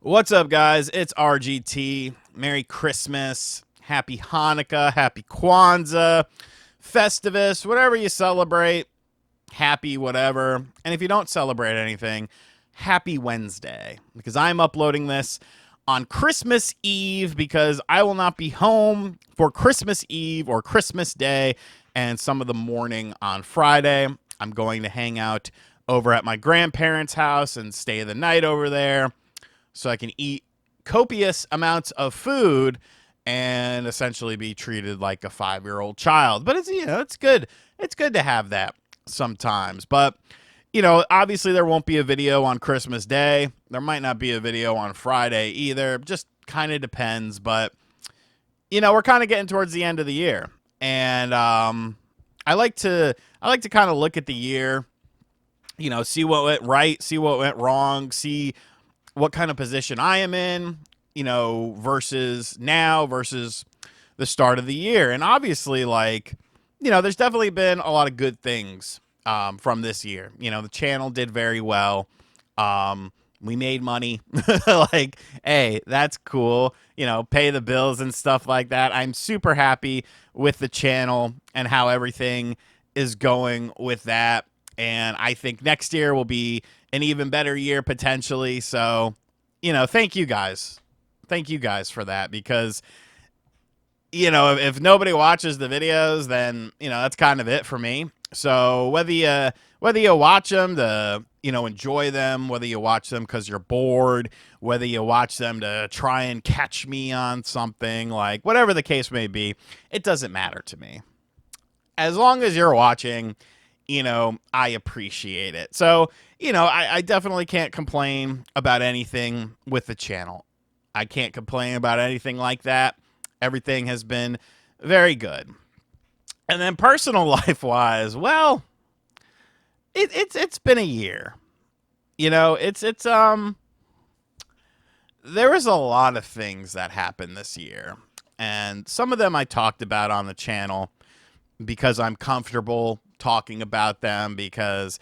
What's up, guys? It's RGT. Merry Christmas. Happy Hanukkah. Happy Kwanzaa. Festivus. Whatever you celebrate. Happy whatever. And if you don't celebrate anything, happy Wednesday. Because I'm uploading this on Christmas Eve because I will not be home for Christmas Eve or Christmas Day and some of the morning on Friday. I'm going to hang out over at my grandparents' house and stay the night over there so I can eat copious amounts of food and essentially be treated like a 5-year-old child. But it's good. It's good to have that sometimes. But obviously there won't be a video on Christmas Day. There might not be a video on Friday either. Just kind of depends. But we're kind of getting towards the end of the year, and I like to kind of look at the year. See what went right, see what went wrong, see what kind of position I am in, versus now versus the start of the year. And obviously, there's definitely been a lot of good things from this year. The channel did very well. We made money. Hey, that's cool. Pay the bills and stuff like that. I'm super happy with the channel and how everything is going with that. And I think next year will be an even better year potentially. So, thank you guys. Thank you guys for that, because, if nobody watches the videos, then, that's kind of it for me. So whether you watch them to, enjoy them, whether you watch them because you're bored, whether you watch them to try and catch me on something, like whatever the case may be, it doesn't matter to me. As long as you're watching, I appreciate it. So, I definitely can't complain about anything with the channel. I can't complain about anything like that. Everything has been very good. And then personal life wise, well, it's been a year. There was a lot of things that happened this year. And some of them I talked about on the channel because I'm comfortable talking about them, because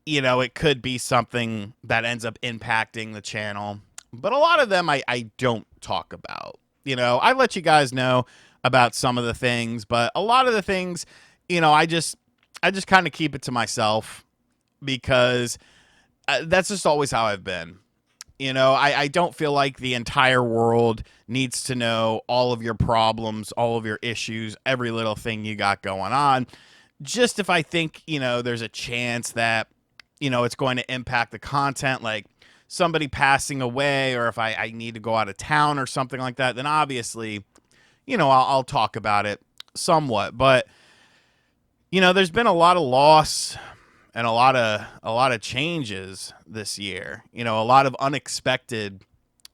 it could be something that ends up impacting the channel. But a lot of them I don't talk about. I let you guys know about some of the things, but a lot of the things, I just kind of keep it to myself, because that's just always how I've been. I don't feel like the entire world needs to know all of your problems, all of your issues, every little thing you got going on. Just if I think, there's a chance that, it's going to impact the content, like somebody passing away, or if I need to go out of town or something like that, then obviously, I'll talk about it somewhat. But, there's been a lot of loss and a lot of changes this year. A lot of unexpected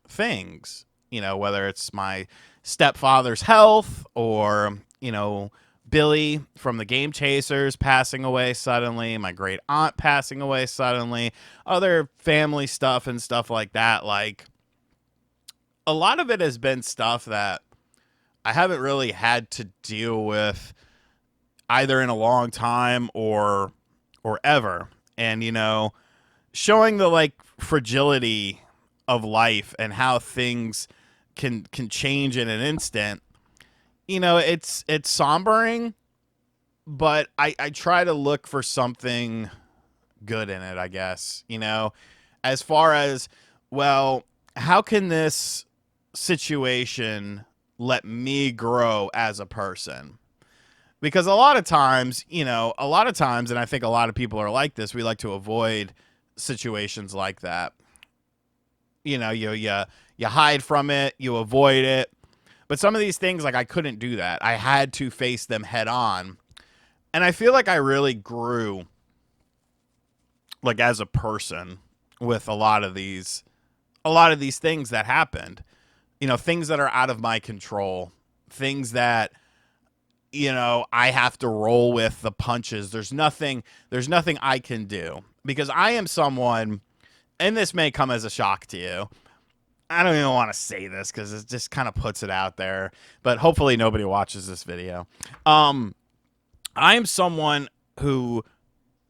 things. Whether it's my stepfather's health, or Billy from the Game Chasers passing away suddenly, my great aunt passing away suddenly, other family stuff and stuff like that. Like, a lot of it has been stuff that I haven't really had to deal with either in a long time or ever. And showing the fragility of life and how things can change in an instant. It's sombering, but I try to look for something good in it, I guess. As far as, well, how can this situation let me grow as a person? Because a lot of times, and I think a lot of people are like this, we like to avoid situations like that. You hide from it, you avoid it. But some of these things, like, I couldn't do that. I had to face them head on. And I feel like I really grew, like, as a person with a lot of these things that happened. Things that are out of my control, things that I have to roll with the punches. There's nothing I can do, because I am someone, and this may come as a shock to you. I don't even want to say this because it just kind of puts it out there, but hopefully nobody watches this video. I am someone who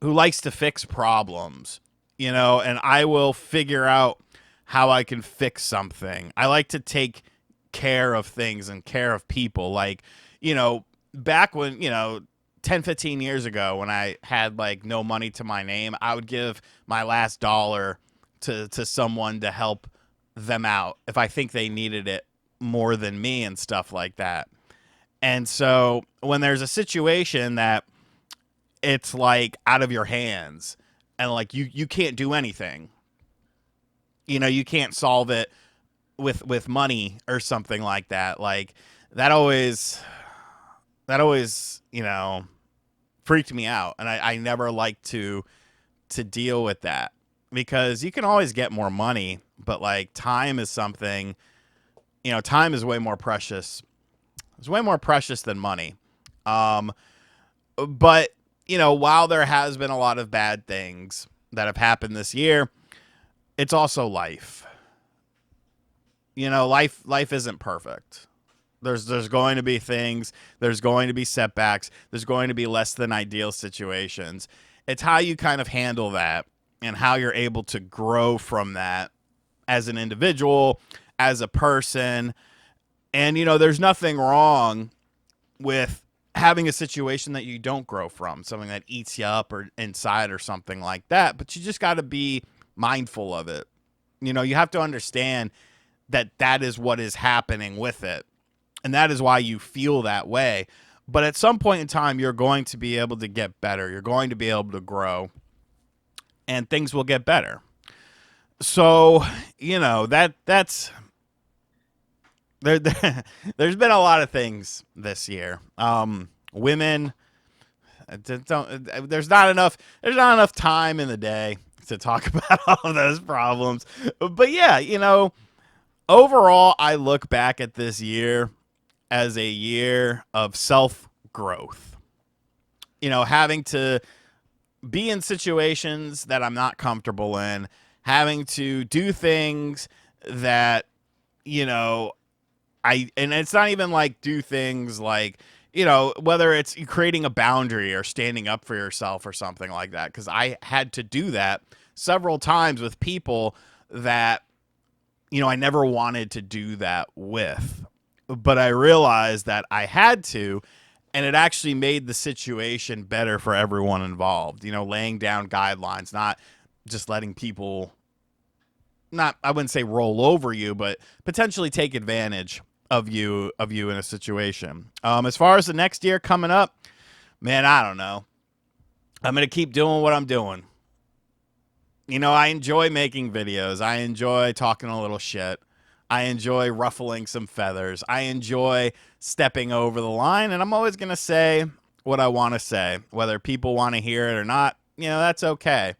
likes to fix problems, and I will figure out how I can fix something. I like to take care of things and care of people. Like, back when, 10, 15 years ago when I had like no money to my name, I would give my last dollar to someone to help them out if I think they needed it more than me and stuff like that. And so when there's a situation that it's like out of your hands and like you can't do anything, you can't solve it with money or something like that. Like that always freaked me out, and I never liked to deal with that because you can always get more money, but like time is something, time is way more precious. It's way more precious than money. But while there has been a lot of bad things that have happened this year, it's also life. Life isn't perfect. There's going to be things, there's going to be setbacks, there's going to be less than ideal situations. It's how you kind of handle that and how you're able to grow from that as an individual, as a person. And there's nothing wrong with having a situation that you don't grow from, something that eats you up or inside or something like that, but you just got to be mindful of it. You have to understand that that is what is happening with it. And that is why you feel that way. But at some point in time, you're going to be able to get better. You're going to be able to grow. And things will get better. So, that's... There's been a lot of things this year. Women... There's not enough time in the day to talk about all of those problems. But yeah, overall, I look back at this year as a year of self-growth. Having to be in situations that I'm not comfortable in, having to do things that, and it's not even like do things like, whether it's creating a boundary or standing up for yourself or something like that. Because I had to do that several times with people that, I never wanted to do that with. But I realized that I had to, and it actually made the situation better for everyone involved. Laying down guidelines, not just letting people, I wouldn't say roll over you, but potentially take advantage of you in a situation. As far as the next year coming up, man, I don't know. I'm going to keep doing what I'm doing. I enjoy making videos. I enjoy talking a little shit. I enjoy ruffling some feathers. I enjoy stepping over the line, and I'm always going to say what I want to say. Whether people want to hear it or not, that's okay.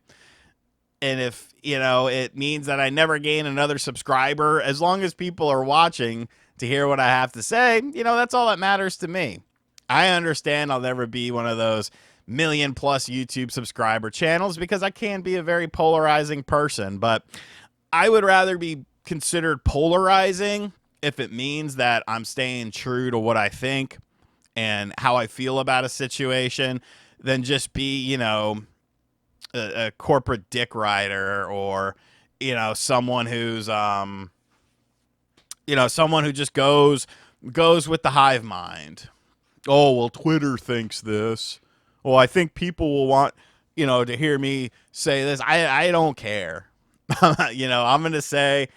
And if, it means that I never gain another subscriber, as long as people are watching to hear what I have to say, that's all that matters to me. I understand I'll never be one of those million-plus YouTube subscriber channels because I can be a very polarizing person, but I would rather be considered polarizing if it means that I'm staying true to what I think and how I feel about a situation than just be, a corporate dick rider or, someone who's, someone who just goes with the hive mind. Oh, well, Twitter thinks this. Well, I think people will want, to hear me say this. I don't care. I'm going to say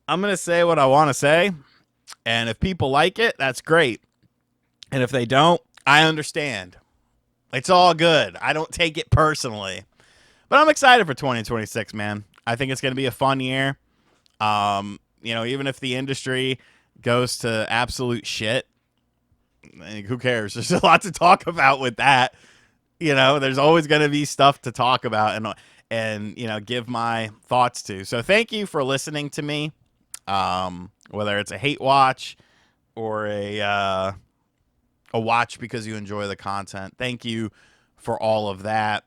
what I want to say, and if people like it, that's great. And if they don't, I understand. It's all good. I don't take it personally. But I'm excited for 2026, man. I think it's going to be a fun year. Even if the industry goes to absolute shit, who cares? There's a lot to talk about with that. There's always going to be stuff to talk about and give my thoughts to. So thank you for listening to me. Whether it's a hate watch or a watch because you enjoy the content. Thank you for all of that.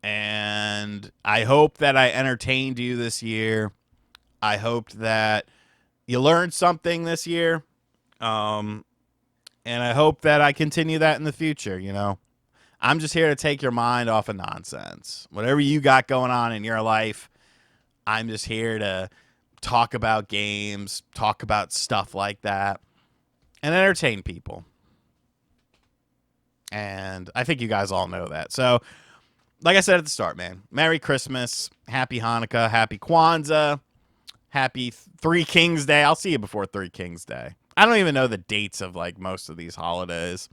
And I hope that I entertained you this year. I hoped that you learned something this year. And I hope that I continue that in the future, I'm just here to take your mind off of nonsense. Whatever you got going on in your life, I'm just here to talk about games, talk about stuff like that, and entertain people. And I think you guys all know that. So, like I said at the start, man, Merry Christmas, Happy Hanukkah, Happy Kwanzaa, Happy Three Kings Day. I'll see you before Three Kings Day. I don't even know the dates of like most of these holidays.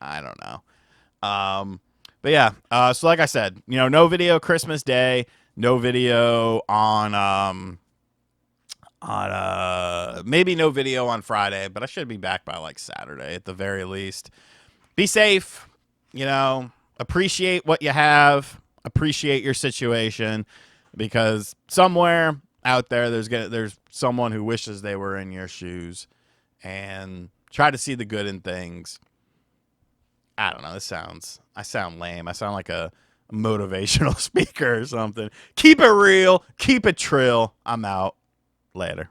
I don't know. But yeah, so like I said, no video Christmas Day, no video on maybe no video on Friday, but I should be back by like Saturday at the very least. Be safe, appreciate what you have, appreciate your situation, because somewhere out there there's someone who wishes they were in your shoes, and try to see the good in things. I don't know. I sound lame. I sound like a motivational speaker or something. Keep it real. Keep it trill. I'm out. Later.